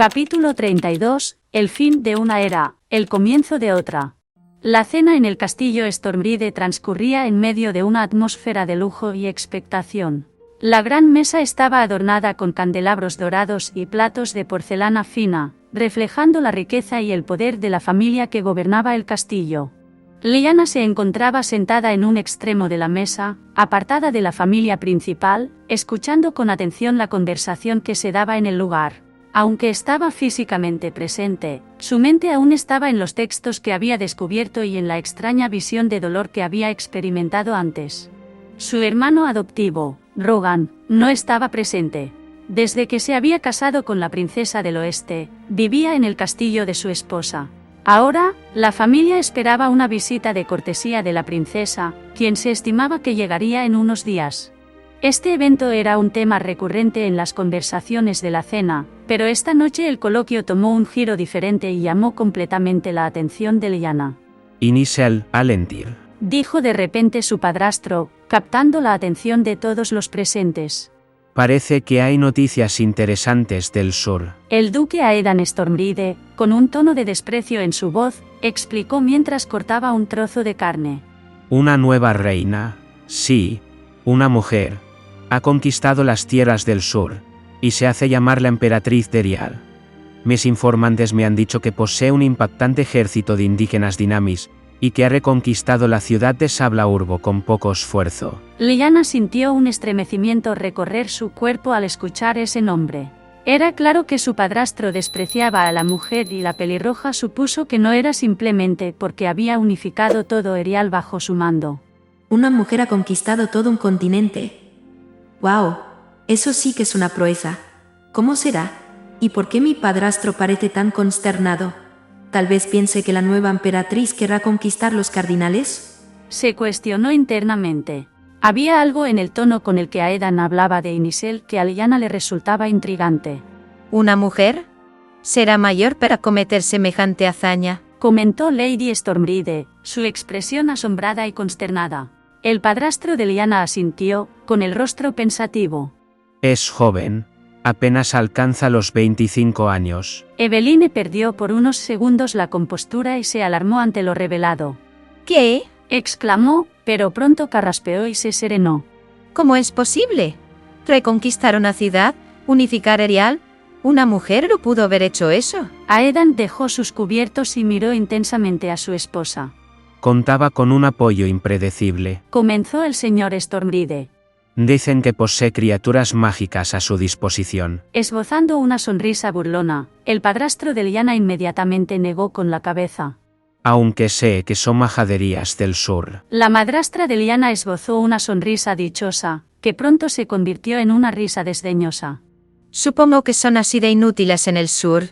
Capítulo 32, el fin de una era, el comienzo de otra. La cena en el castillo Stormbride transcurría en medio de una atmósfera de lujo y expectación. La gran mesa estaba adornada con candelabros dorados y platos de porcelana fina, reflejando la riqueza y el poder de la familia que gobernaba el castillo. Lyanna se encontraba sentada en un extremo de la mesa, apartada de la familia principal, escuchando con atención la conversación que se daba en el lugar. Aunque estaba físicamente presente, su mente aún estaba en los textos que había descubierto y en la extraña visión de dolor que había experimentado antes. Su hermano adoptivo, Rogan, no estaba presente. Desde que se había casado con la princesa del oeste, vivía en el castillo de su esposa. Ahora, la familia esperaba una visita de cortesía de la princesa, quien se estimaba que llegaría en unos días. Este evento era un tema recurrente en las conversaciones de la cena, pero esta noche el coloquio tomó un giro diferente y llamó completamente la atención de Lyanna. Inicial Alentir, dijo de repente su padrastro, captando la atención de todos los presentes. Parece que hay noticias interesantes del sur. El duque Aedan Stormbride, con un tono de desprecio en su voz, explicó mientras cortaba un trozo de carne. Una nueva reina, sí, una mujer, ha conquistado las tierras del sur, y se hace llamar la emperatriz Derial. Mis informantes me han dicho que posee un impactante ejército de indígenas dinamis, y que ha reconquistado la ciudad de Sabla Urbo con poco esfuerzo. Lyanna sintió un estremecimiento recorrer su cuerpo al escuchar ese nombre. Era claro que su padrastro despreciaba a la mujer y la pelirroja supuso que no era simplemente porque había unificado todo Erial bajo su mando. Una mujer ha conquistado todo un continente. ¡Wow! Eso sí que es una proeza. ¿Cómo será? ¿Y por qué mi padrastro parece tan consternado? ¿Tal vez piense que la nueva emperatriz querrá conquistar los cardinales? Se cuestionó internamente. Había algo en el tono con el que Aedan hablaba de Inisel que a Lyanna le resultaba intrigante. ¿Una mujer? ¿Será mayor para cometer semejante hazaña?, comentó Lady Stormbride, su expresión asombrada y consternada. El padrastro de Lyanna asintió, con el rostro pensativo. Es joven, apenas alcanza los 25 años. Eveline perdió por unos segundos la compostura y se alarmó ante lo revelado. ¿Qué?, exclamó, pero pronto carraspeó y se serenó. ¿Cómo es posible? ¿Reconquistar una ciudad? ¿Unificar Erial? ¿Una mujer no pudo haber hecho eso? Aedan dejó sus cubiertos y miró intensamente a su esposa. Contaba con un apoyo impredecible. Comenzó el señor Stormbride. Dicen que posee criaturas mágicas a su disposición. Esbozando una sonrisa burlona, el padrastro de Lyanna inmediatamente negó con la cabeza. Aunque sé que son majaderías del sur. La madrastra de Lyanna esbozó una sonrisa dichosa, que pronto se convirtió en una risa desdeñosa. Supongo que son así de inútiles en el sur.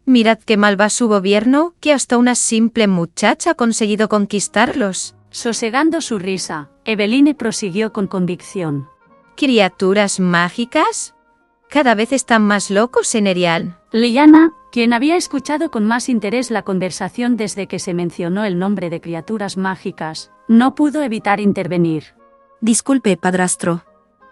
Mirad qué mal va su gobierno, que hasta una simple muchacha ha conseguido conquistarlos. Sosegando su risa, Eveline prosiguió con convicción. ¿Criaturas mágicas? Cada vez están más locos en Erial. Lyanna, quien había escuchado con más interés la conversación desde que se mencionó el nombre de criaturas mágicas, no pudo evitar intervenir. Disculpe, padrastro.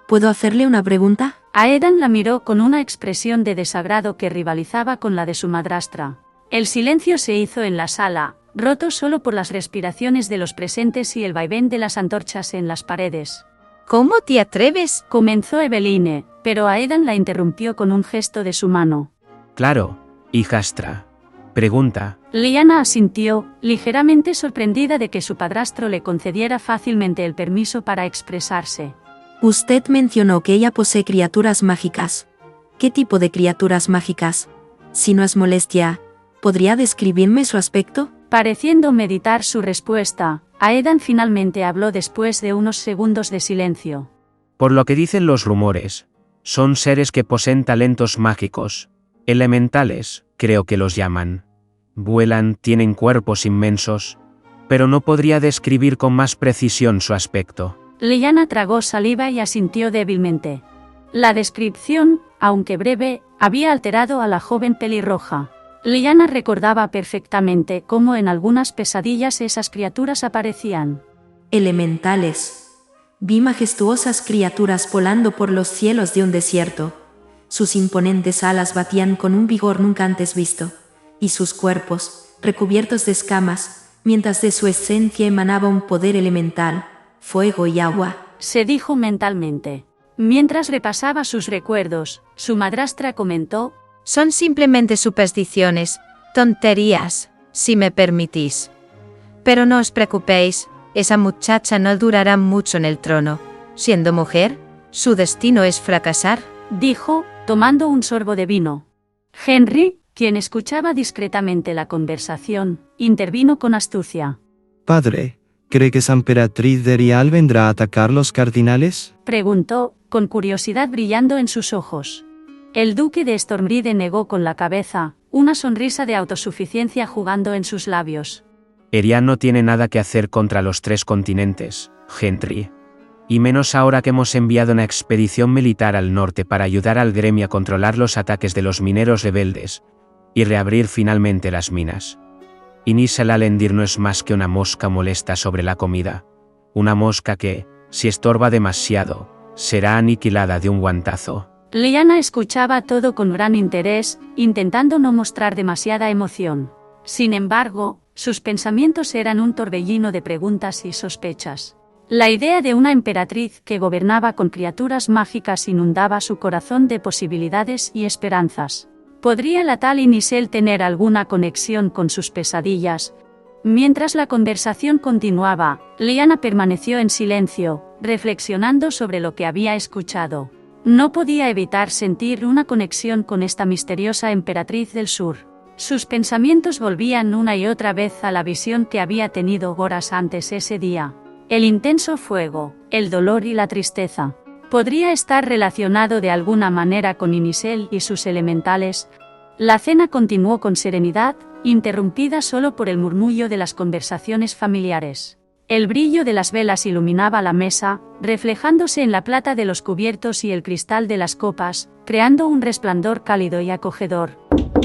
¿Puedo hacerle una pregunta? Aedan la miró con una expresión de desagrado que rivalizaba con la de su madrastra. El silencio se hizo en la sala, roto solo por las respiraciones de los presentes y el vaivén de las antorchas en las paredes. ¿Cómo te atreves?, comenzó Eveline, pero Aedan la interrumpió con un gesto de su mano. Claro, hijastra. Pregunta. Lyanna asintió, ligeramente sorprendida de que su padrastro le concediera fácilmente el permiso para expresarse. Usted mencionó que ella posee criaturas mágicas. ¿Qué tipo de criaturas mágicas? Si no es molestia, ¿podría describirme su aspecto? Pareciendo meditar su respuesta, Aedan finalmente habló después de unos segundos de silencio. Por lo que dicen los rumores, son seres que poseen talentos mágicos. Elementales, creo que los llaman. Vuelan, tienen cuerpos inmensos, pero no podría describir con más precisión su aspecto. Lyanna tragó saliva y asintió débilmente. La descripción, aunque breve, había alterado a la joven pelirroja. Lyanna recordaba perfectamente cómo en algunas pesadillas esas criaturas aparecían. Elementales. Vi majestuosas criaturas volando por los cielos de un desierto. sus imponentes alas batían con un vigor nunca antes visto, y sus cuerpos, recubiertos de escamas, mientras de su esencia emanaba un poder elemental, fuego y agua. Se dijo mentalmente. Mientras repasaba sus recuerdos, su madrastra comentó: Son simplemente supersticiones, tonterías, si me permitís. Pero no os preocupéis, esa muchacha no durará mucho en el trono. Siendo mujer, su destino es fracasar, dijo, tomando un sorbo de vino. Henry, quien escuchaba discretamente la conversación, intervino con astucia. Padre, ¿cree que esa emperatriz de Rial vendrá a atacar los cardinales? Preguntó, con curiosidad brillando en sus ojos. El duque de Stormride negó con la cabeza, una sonrisa de autosuficiencia jugando en sus labios. Erial no tiene nada que hacer contra los 3 continentes, Henry. Y menos ahora que hemos enviado una expedición militar al norte para ayudar al gremio a controlar los ataques de los mineros rebeldes y reabrir finalmente las minas. Y Nisal Alendir no es más que una mosca molesta sobre la comida. Una mosca que, si estorba demasiado, será aniquilada de un guantazo. Lyanna escuchaba todo con gran interés, intentando no mostrar demasiada emoción. Sin embargo, sus pensamientos eran un torbellino de preguntas y sospechas. La idea de una emperatriz que gobernaba con criaturas mágicas inundaba su corazón de posibilidades y esperanzas. ¿Podría la tal Inisel tener alguna conexión con sus pesadillas? Mientras la conversación continuaba, Lyanna permaneció en silencio, reflexionando sobre lo que había escuchado. No podía evitar sentir una conexión con esta misteriosa emperatriz del sur. Sus pensamientos volvían una y otra vez a la visión que había tenido horas antes ese día. El intenso fuego, el dolor y la tristeza. ¿Podría estar relacionado de alguna manera con Inisel y sus elementales? La cena continuó con serenidad, interrumpida solo por el murmullo de las conversaciones familiares. El brillo de las velas iluminaba la mesa, reflejándose en la plata de los cubiertos y el cristal de las copas, creando un resplandor cálido y acogedor.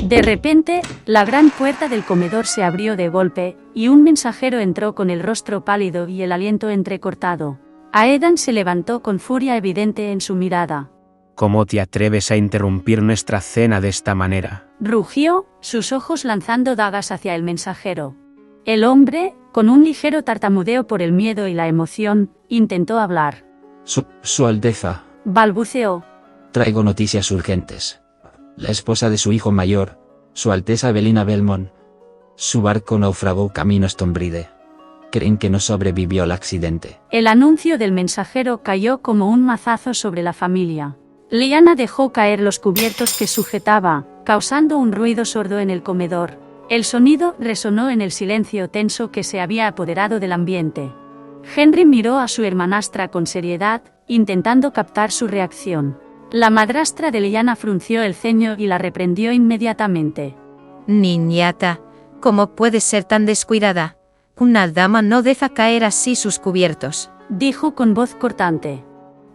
De repente, la gran puerta del comedor se abrió de golpe, y un mensajero entró con el rostro pálido y el aliento entrecortado. Aedan se levantó con furia evidente en su mirada. ¿Cómo te atreves a interrumpir nuestra cena de esta manera? Rugió, sus ojos lanzando dagas hacia el mensajero. El hombre, con un ligero tartamudeo por el miedo y la emoción, intentó hablar. Su Alteza. Balbuceó. Traigo noticias urgentes. La esposa de su hijo mayor, Su Alteza Belina Belmont. Su barco naufragó camino a Stormride. Creen que no sobrevivió al accidente. El anuncio del mensajero cayó como un mazazo sobre la familia. Lyanna dejó caer los cubiertos que sujetaba, causando un ruido sordo en el comedor. El sonido resonó en el silencio tenso que se había apoderado del ambiente. Henry miró a su hermanastra con seriedad, intentando captar su reacción. La madrastra de Lyanna frunció el ceño y la reprendió inmediatamente. Niñata, ¿cómo puedes ser tan descuidada? Una dama no deja caer así sus cubiertos, dijo con voz cortante.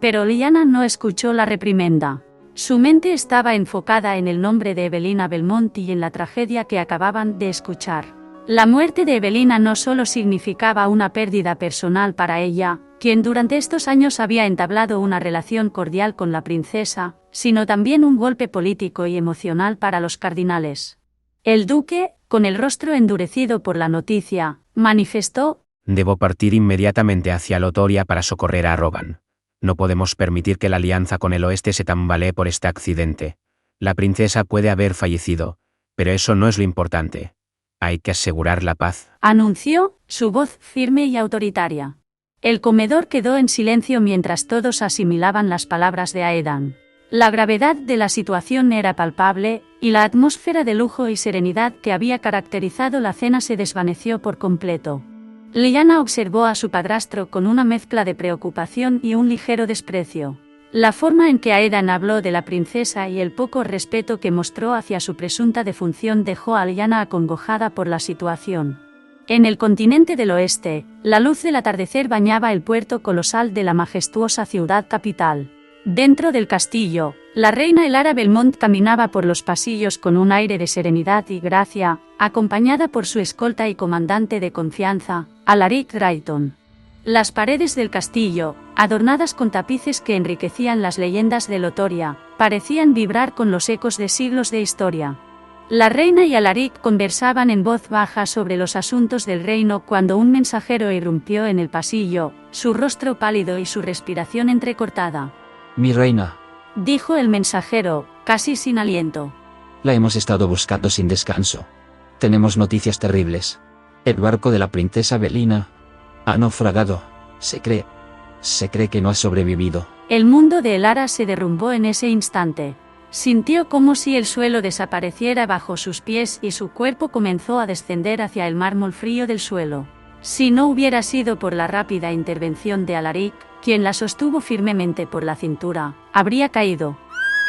Pero Lyanna no escuchó la reprimenda. Su mente estaba enfocada en el nombre de Evelina Belmont y en la tragedia que acababan de escuchar. La muerte de Evelina no solo significaba una pérdida personal para ella, quien durante estos años había entablado una relación cordial con la princesa, sino también un golpe político y emocional para los cardinales. El duque, con el rostro endurecido por la noticia, manifestó: Debo partir inmediatamente hacia Lotoria para socorrer a Roban. No podemos permitir que la alianza con el oeste se tambalee por este accidente. La princesa puede haber fallecido, pero eso no es lo importante. Hay que asegurar la paz, anunció, su voz firme y autoritaria. El comedor quedó en silencio mientras todos asimilaban las palabras de Aedan. La gravedad de la situación era palpable, y la atmósfera de lujo y serenidad que había caracterizado la cena se desvaneció por completo. Lyanna observó a su padrastro con una mezcla de preocupación y un ligero desprecio. La forma en que Aedan habló de la princesa y el poco respeto que mostró hacia su presunta defunción dejó a Lyanna acongojada por la situación. En el continente del oeste, la luz del atardecer bañaba el puerto colosal de la majestuosa ciudad capital. Dentro del castillo, la reina Elara Belmont caminaba por los pasillos con un aire de serenidad y gracia, acompañada por su escolta y comandante de confianza, Alaric Drayton. Las paredes del castillo, adornadas con tapices que enriquecían las leyendas de Lotoria, parecían vibrar con los ecos de siglos de historia. La reina y Alaric conversaban en voz baja sobre los asuntos del reino cuando un mensajero irrumpió en el pasillo, su rostro pálido y su respiración entrecortada. Mi reina, Dijo el mensajero, casi sin aliento. la hemos estado buscando sin descanso. Tenemos noticias terribles. El barco de la princesa Belina ha naufragado. Se cree que no ha sobrevivido. El mundo de Elara se derrumbó en ese instante. Sintió como si el suelo desapareciera bajo sus pies y su cuerpo comenzó a descender hacia el mármol frío del suelo. Si no hubiera sido por la rápida intervención de Alaric, quien la sostuvo firmemente por la cintura, habría caído.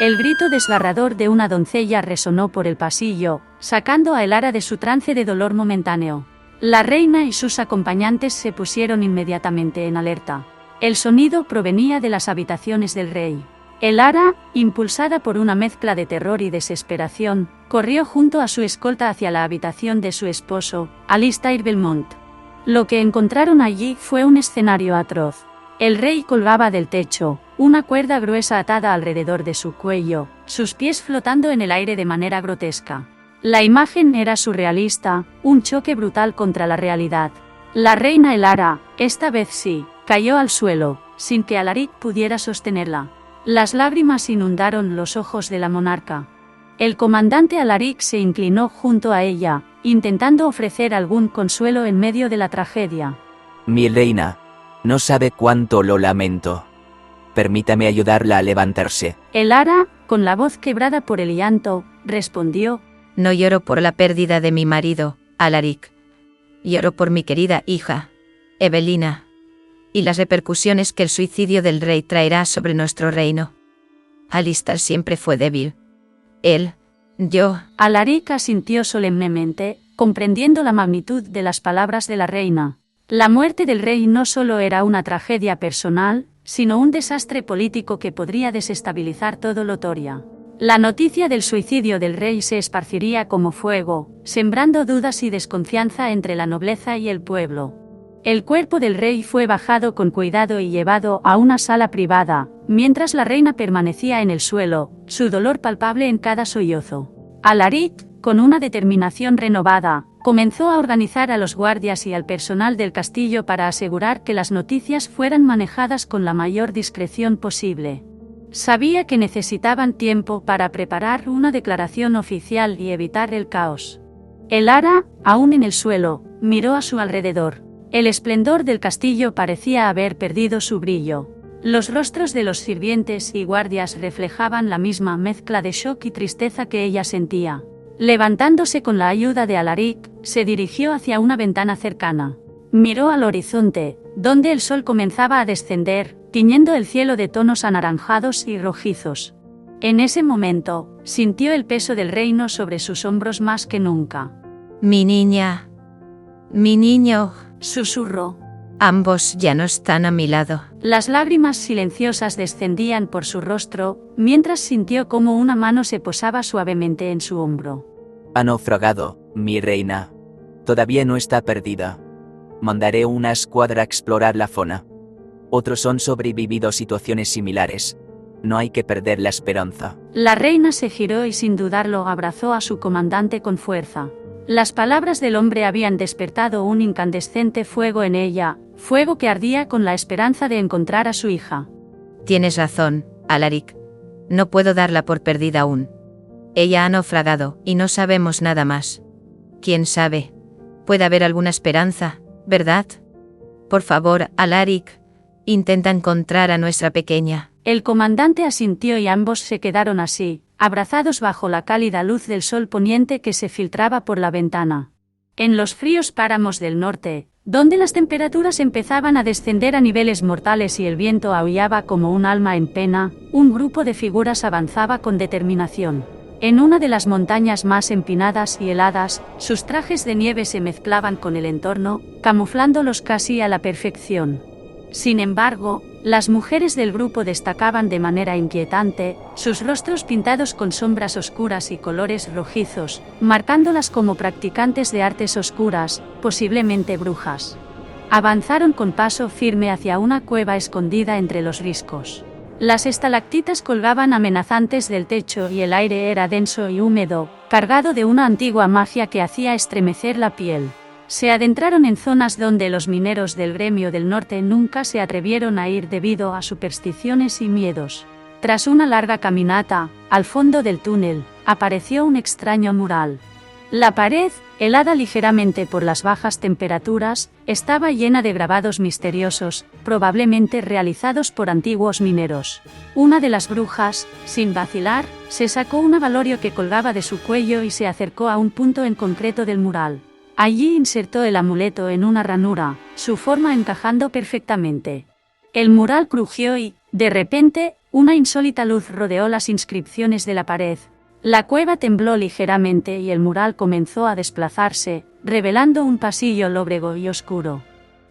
El grito desgarrador de una doncella resonó por el pasillo, sacando a Elara de su trance de dolor momentáneo. La reina y sus acompañantes se pusieron inmediatamente en alerta. El sonido provenía de las habitaciones del rey. Elara, impulsada por una mezcla de terror y desesperación, corrió junto a su escolta hacia la habitación de su esposo, Alistair Belmont. Lo que encontraron allí fue un escenario atroz. El rey colgaba del techo, una cuerda gruesa atada alrededor de su cuello, sus pies flotando en el aire de manera grotesca. La imagen era surrealista, un choque brutal contra la realidad. La reina Elara, esta vez sí, cayó al suelo, sin que Alaric pudiera sostenerla. Las lágrimas inundaron los ojos de la monarca. El comandante Alaric se inclinó junto a ella, intentando ofrecer algún consuelo en medio de la tragedia. Mi reina, no sabe cuánto lo lamento. Permítame ayudarla a levantarse. Elara, con la voz quebrada por el llanto, respondió: No lloro por la pérdida de mi marido, Alaric. Lloro por mi querida hija, Evelina, y las repercusiones que el suicidio del rey traerá sobre nuestro reino. Alistair siempre fue débil. Yo... Alaric asintió solemnemente, comprendiendo la magnitud de las palabras de la reina. La muerte del rey no solo era una tragedia personal, sino un desastre político que podría desestabilizar todo Lotoria. La noticia del suicidio del rey se esparciría como fuego, sembrando dudas y desconfianza entre la nobleza y el pueblo. El cuerpo del rey fue bajado con cuidado y llevado a una sala privada, mientras la reina permanecía en el suelo, su dolor palpable en cada sollozo. Alaric, con una determinación renovada, comenzó a organizar a los guardias y al personal del castillo para asegurar que las noticias fueran manejadas con la mayor discreción posible. Sabía que necesitaban tiempo para preparar una declaración oficial y evitar el caos. Elara, aún en el suelo, miró a su alrededor. El esplendor del castillo parecía haber perdido su brillo. Los rostros de los sirvientes y guardias reflejaban la misma mezcla de shock y tristeza que ella sentía. Levantándose con la ayuda de Alaric, se dirigió hacia una ventana cercana. Miró al horizonte, donde el sol comenzaba a descender, tiñendo el cielo de tonos anaranjados y rojizos. En ese momento, sintió el peso del reino sobre sus hombros más que nunca. Mi niña. Mi niño. Susurró. Ambos ya no están a mi lado. Las lágrimas silenciosas descendían por su rostro, mientras sintió cómo una mano se posaba suavemente en su hombro. Ha naufragado, mi reina. Todavía no está perdida. Mandaré una escuadra a explorar la zona. Otros han sobrevivido situaciones similares. No hay que perder la esperanza. La reina se giró y sin dudarlo abrazó a su comandante con fuerza. Las palabras del hombre habían despertado un incandescente fuego en ella, fuego que ardía con la esperanza de encontrar a su hija. Tienes razón, Alaric. No puedo darla por perdida aún. Ella ha naufragado, y no sabemos nada más. ¿Quién sabe? Puede haber alguna esperanza, ¿verdad? Por favor, Alaric, intenta encontrar a nuestra pequeña. El comandante asintió y ambos se quedaron así, abrazados bajo la cálida luz del sol poniente que se filtraba por la ventana. En los fríos páramos del norte, donde las temperaturas empezaban a descender a niveles mortales y el viento aullaba como un alma en pena, un grupo de figuras avanzaba con determinación. En una de las montañas más empinadas y heladas, sus trajes de nieve se mezclaban con el entorno, camuflándolos casi a la perfección. Sin embargo, las mujeres del grupo destacaban de manera inquietante, sus rostros pintados con sombras oscuras y colores rojizos, marcándolas como practicantes de artes oscuras, posiblemente brujas. Avanzaron con paso firme hacia una cueva escondida entre los riscos. Las estalactitas colgaban amenazantes del techo y el aire era denso y húmedo, cargado de una antigua magia que hacía estremecer la piel. Se adentraron en zonas donde los mineros del gremio del norte nunca se atrevieron a ir debido a supersticiones y miedos. Tras una larga caminata, al fondo del túnel, apareció un extraño mural. La pared, helada ligeramente por las bajas temperaturas, estaba llena de grabados misteriosos, probablemente realizados por antiguos mineros. Una de las brujas, sin vacilar, se sacó un abalorio que colgaba de su cuello y se acercó a un punto en concreto del mural. Allí insertó el amuleto en una ranura, su forma encajando perfectamente. El mural crujió y, de repente, una insólita luz rodeó las inscripciones de la pared. La cueva tembló ligeramente y el mural comenzó a desplazarse, revelando un pasillo lóbrego y oscuro.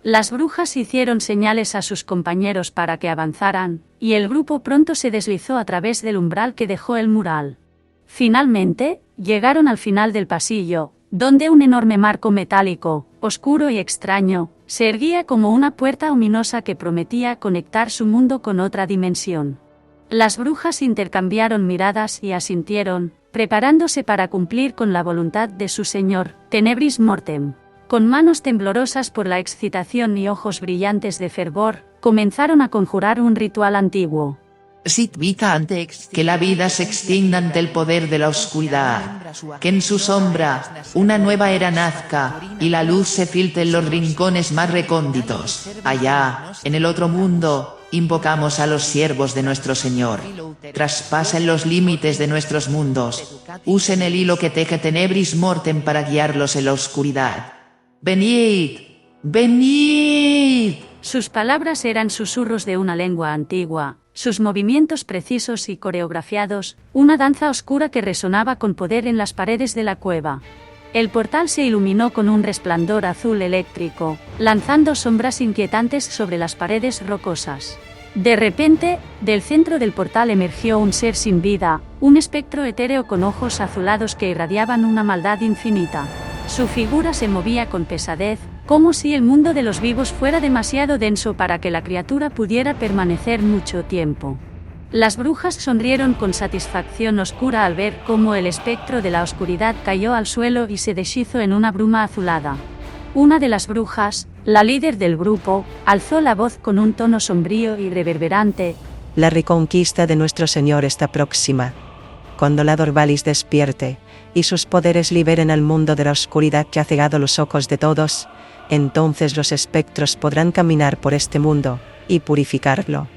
Las brujas hicieron señales a sus compañeros para que avanzaran, y el grupo pronto se deslizó a través del umbral que dejó el mural. Finalmente, llegaron al final del pasillo, donde un enorme marco metálico, oscuro y extraño, se erguía como una puerta ominosa que prometía conectar su mundo con otra dimensión. Las brujas intercambiaron miradas y asintieron, preparándose para cumplir con la voluntad de su señor, Tenebris Mortem. Con manos temblorosas por la excitación y ojos brillantes de fervor, comenzaron a conjurar un ritual antiguo. Sit vita antex, que la vida se extienda ante el poder de la oscuridad, que en su sombra, una nueva era nazca, y la luz se filtre en los rincones más recónditos. Allá, en el otro mundo, invocamos a los siervos de nuestro Señor. Traspasen los límites de nuestros mundos. Usen el hilo que teje Tenebris Mortem para guiarlos en la oscuridad. Venid, venid. Sus palabras eran susurros de una lengua antigua, sus movimientos precisos y coreografiados, una danza oscura que resonaba con poder en las paredes de la cueva. El portal se iluminó con un resplandor azul eléctrico, lanzando sombras inquietantes sobre las paredes rocosas. De repente, del centro del portal emergió un ser sin vida, un espectro etéreo con ojos azulados que irradiaban una maldad infinita. Su figura se movía con pesadez, como si el mundo de los vivos fuera demasiado denso para que la criatura pudiera permanecer mucho tiempo. Las brujas sonrieron con satisfacción oscura al ver cómo el espectro de la oscuridad cayó al suelo y se deshizo en una bruma azulada. Una de las brujas, la líder del grupo, alzó la voz con un tono sombrío y reverberante. La reconquista de nuestro Señor está próxima. Cuando la Dorvalis despierte, y sus poderes liberen al mundo de la oscuridad que ha cegado los ojos de todos, entonces los espectros podrán caminar por este mundo, y purificarlo.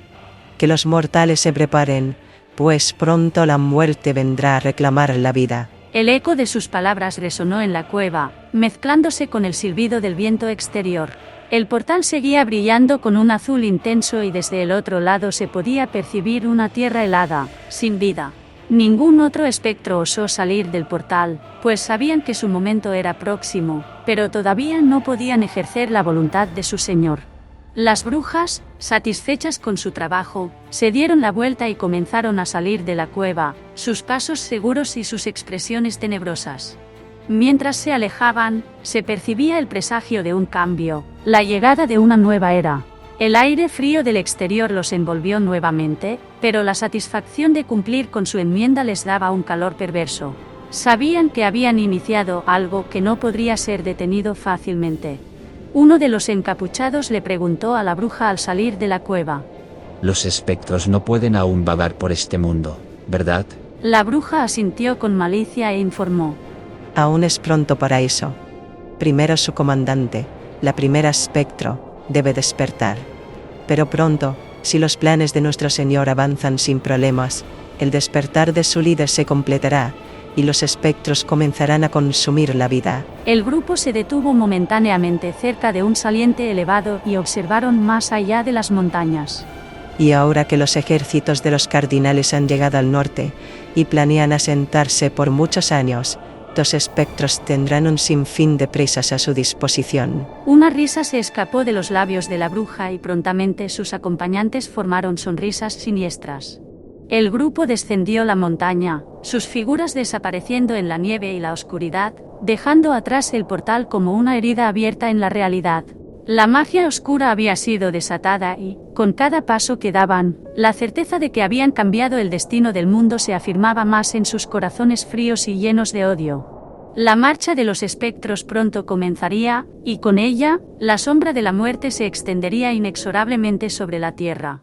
Que los mortales se preparen, pues pronto la muerte vendrá a reclamar la vida. El eco de sus palabras resonó en la cueva, mezclándose con el silbido del viento exterior. El portal seguía brillando con un azul intenso y desde el otro lado se podía percibir una tierra helada, sin vida. Ningún otro espectro osó salir del portal, pues sabían que su momento era próximo, pero todavía no podían ejercer la voluntad de su señor. Las brujas, satisfechas con su trabajo, se dieron la vuelta y comenzaron a salir de la cueva, sus pasos seguros y sus expresiones tenebrosas. Mientras se alejaban, se percibía el presagio de un cambio, la llegada de una nueva era. El aire frío del exterior los envolvió nuevamente, pero la satisfacción de cumplir con su enmienda les daba un calor perverso. Sabían que habían iniciado algo que no podría ser detenido fácilmente. Uno de los encapuchados le preguntó a la bruja al salir de la cueva. Los espectros no pueden aún vagar por este mundo, ¿verdad? La bruja asintió con malicia e informó. Aún es pronto para eso. Primero su comandante, la primera espectro, debe despertar. Pero pronto, si los planes de nuestro Señor avanzan sin problemas, el despertar de su líder se completará, y los espectros comenzarán a consumir la vida. El grupo se detuvo momentáneamente cerca de un saliente elevado y observaron más allá de las montañas. Y ahora que los ejércitos de los cardinales han llegado al norte, y planean asentarse por muchos años, los espectros tendrán un sinfín de presas a su disposición. Una risa se escapó de los labios de la bruja y prontamente sus acompañantes formaron sonrisas siniestras. El grupo descendió la montaña, sus figuras desapareciendo en la nieve y la oscuridad, dejando atrás el portal como una herida abierta en la realidad. La magia oscura había sido desatada y, con cada paso que daban, la certeza de que habían cambiado el destino del mundo se afirmaba más en sus corazones fríos y llenos de odio. La marcha de los espectros pronto comenzaría, y con ella, la sombra de la muerte se extendería inexorablemente sobre la tierra.